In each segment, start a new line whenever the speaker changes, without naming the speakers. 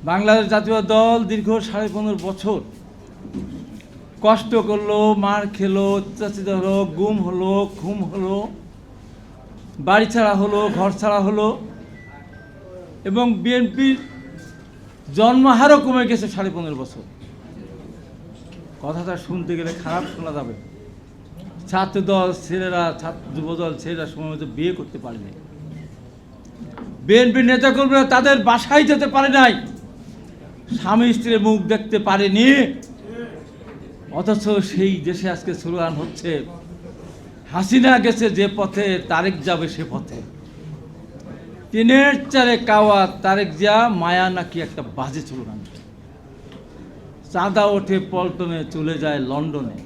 বাংলাদেশ জাতীয় দল দীর্ঘ 15.5 বছর কষ্ট করলো, মার খেলো, অত্যাচারিত হলো, গুম হলো, খুন হলো, বাড়ি ছাড়া হলো, ঘর ছাড়া হলো এবং বিএনপির জন্মহারও কমে গেছে 15.5 বছর। কথাটা শুনতে গেলে খারাপ শোনা যাবে। ছাত্রদল ছেলেরা, যুবদল ছেলেরা সময় মতো বিয়ে করতে পারেনি, বিএনপির নেতাকর্মীরা তাদের বাসায় যেতে পারে নাই, স্বামী স্ত্রীর মুখ দেখতে পারেনি। অথচ সেই দেশে আজকে স্লোগান হচ্ছে হাসিনা গেছে যে পথে তারেক যাবে সে পথে। তিনের চারে কাওয়া তারেক যা মায়া নাকি একটা বাজে স্লোগান। চাঁদা ওঠে পল্টনে, চলে যায় লন্ডনে।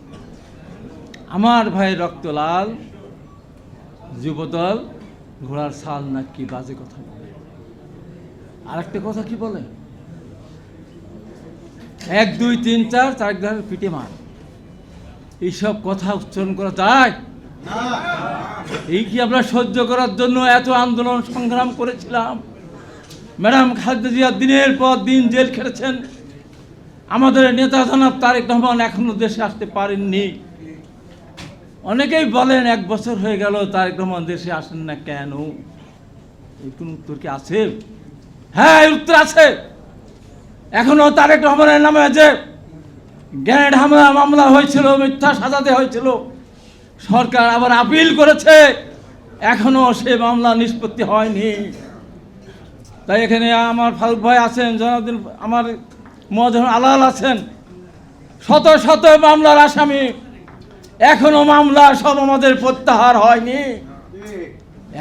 আমার ভাই রক্ত লাল, যুবদল ঘোড়ার ছাল নাকি বাজে কথা বলে। আর একটা কথা কি বলে, 1 2 3 4 তারেক ধারের পিঠে মার। এইসব কথা উচ্চারণ করা যায়? এই কি আমরা সহ্য করার জন্য এত আন্দোলন সংগ্রাম করেছিলাম? ম্যাডাম খালেদা জিয়া দিনের পর দিন জেল খেটেছেন। আমাদের নেতা জনাব তারেক রহমান এখনো দেশে আসতে পারেননি। অনেকেই বলেন 1 বছর হয়ে গেল তারেক রহমান দেশে আসেন না কেন? এই কোন উত্তর কি আছে? হ্যাঁ, উত্তর আছে। এখনো তারেক রহমানের নামে যে গ্রেনেড হামলা মামলা হয়েছিল, মিথ্যা সাজাতে হয়েছিল, সরকার আবার আপিল করেছে, এখনো সে মামলা নিষ্পত্তি হয়নি। তাই এখানে আমার ফারুক ভাই আছেন, জনাবুদ্দিন আমার মহাজন আলাল আছেন, শত শত মামলার আসামি, এখনো মামলা সব আমাদের প্রত্যাহার হয়নি।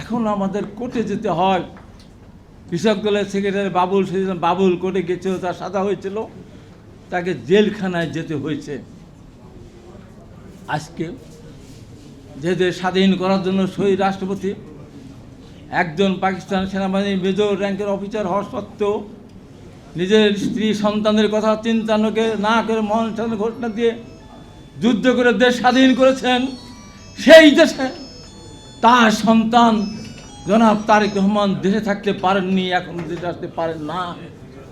এখনো আমাদের কোর্টে যেতে হয়। কৃষক দলের সেক্রেটারি বাবুল কোর্টে গেছিল, তার সাজা হয়েছিল, তাকে জেলখানায় যেতে হয়েছে। আজকে যে দেশ স্বাধীন করার জন্য শহীদ রাষ্ট্রপতি একজন পাকিস্তান সেনাবাহিনীর মেজর র্যাঙ্কের অফিসার হওয়া সত্ত্বেও নিজের স্ত্রী সন্তানদের কথা চিন্তা না করে মহান স্বাধীন ঘোষণা দিয়ে যুদ্ধ করে দেশ স্বাধীন করেছেন। সেই দেশে তার সন্তান জনাব তারেক রহমান দেশে থাকতে পারেননি, এখন দেশে আসতে পারেন না।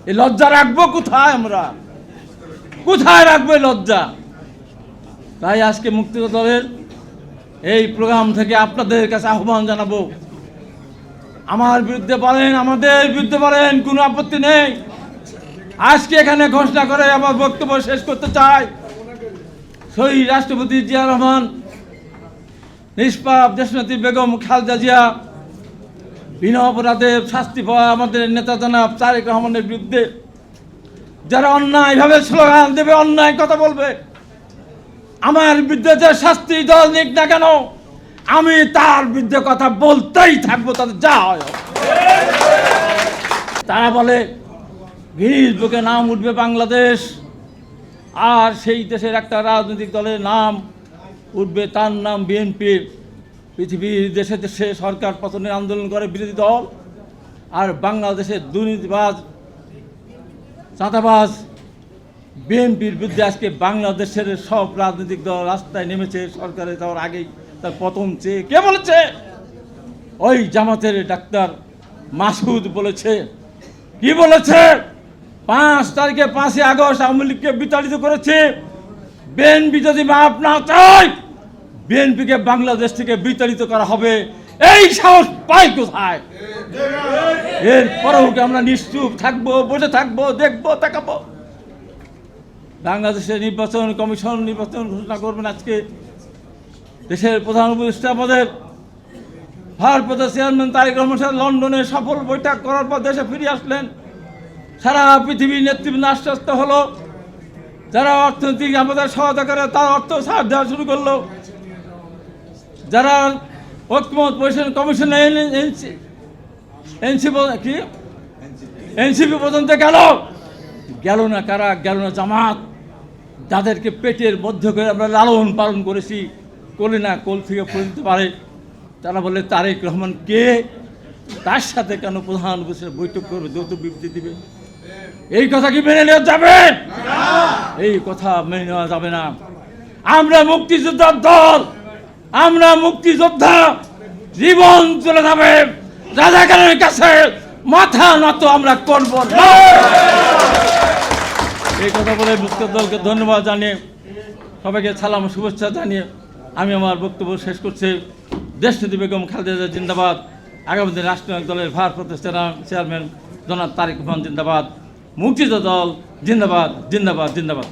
এই লজ্জা রাখবো কোথায়? আমরা কোথায় রাখবো লজ্জা? তাই আজকে মুক্তিযোদ্ধা দলের এই প্রোগ্রাম থেকে আপনাদের কাছে আহ্বান জানাবো, আমার বিরুদ্ধে বলেন, আমাদের বিরুদ্ধে বলেন, কোনো আপত্তি নেই। আজকে এখানে ঘোষণা করে আমার বক্তব্য শেষ করতে চাই। শহীদ রাষ্ট্রপতি জিয়া রহমান, নিষ্পাপ দেশনেত্রী বেগম খালেদা জিয়া বিনা অপরাধে শাস্তি পাওয়া আমাদের নেতা জনাব তারেক রহমানের বিরুদ্ধে যারা অন্যায়ভাবে স্লোগান দেবে, অন্যায় কথা বলবে, আমার বিরুদ্ধে যে শাস্তি দল নিক না কেন, আমি তার বিরুদ্ধে কথা বলতেই থাকবো, তাদের যা হয়। তারা বলে গিনিস বুকে নাম উঠবে বাংলাদেশ, আর সেই দেশের একটা রাজনৈতিক দলের নাম উঠবে, তার নাম বিএনপি। পৃথিবীর দেশে দেশে সরকার পতনের আন্দোলন করে বিরোধী দল, আর বাংলাদেশের দুর্নীতিবাজ চাঁদাবাজ বিএনপির বিরুদ্ধে আজকে বাংলাদেশের সব রাজনৈতিক দল রাস্তায় নেমেছে। সরকারে যাওয়ার আগেই তার পতন চেয়ে কে বলেছে? ওই জামাতের ডাক্তার মাসুদ বলেছে। কি বলেছে? 5 তারিখে 5ই আগস্ট আওয়ামী লীগকে বিতাড়িত করেছে। বিএনপি যদি মাপ না চায়, বিএনপিকে বাংলাদেশ থেকে বিতাড়িত করা হবে। এই সাহস পাই কোথায়? এরপরেও কি আমরা নিশ্চুপ থাকবো, বসে থাকবো, দেখবো, তাকাবো? বাংলাদেশের নির্বাচন কমিশন নির্বাচন ঘোষণা করবেন আজকে। দেশের প্রধান উপদেষ্টা পদের ভারপ্রাপ্ত চেয়ারম্যান তারেক রহমান লন্ডনে সফল বৈঠক করার পর দেশে ফিরে আসলেন। সারা পৃথিবীর নেতৃবৃন্দ আশ্বস্ত হলো, যারা অর্থনৈতিক আমাদের সহায়তা করে তার অর্থ ছাড় দেওয়া শুরু করলো। যারা ঐক্যমত পরিষদ কমিশনে এনসিপি পর্যন্ত গেল না কারা? গেল না জামাত, যাদেরকে পেটের মধ্য করে আমরা লালন পালন করেছি, কোলে না কোল থেকে পরিণত পারে। তারা বলে তারেক রহমান কে? তার সাথে কেন প্রধান উপদেষ্টা বৈঠক করবে, যৌথ বিবৃতি দিবে? এই কথা কি মেনে নেওয়া যাবে? এই কথা মেনে নেওয়া যাবে না। আমরা মুক্তিযোদ্ধার দল, আমরা মুক্তিযোদ্ধা, জীবন চলে যাবে, রাজাকারের কাছে মাথা নত আমরা করব না। এই কথা বলে মুক্তিযোদ্ধা দলকে ধন্যবাদ জানিয়ে সবাইকে সালাম ও শুভেচ্ছা জানিয়ে আমি আমার বক্তব্য শেষ করছি। দেশনেত্রী বেগম খালেদা জিয়া জিন্দাবাদ। আগামী দিনে রাষ্ট্রনায়ক দলের ভারপ্রাপ্ত চেয়ারম্যান জনাব তারেক রহমান জিন্দাবাদ। মুক্তিযোদ্ধা দল জিন্দাবাদ, জিন্দাবাদ, জিন্দাবাদ।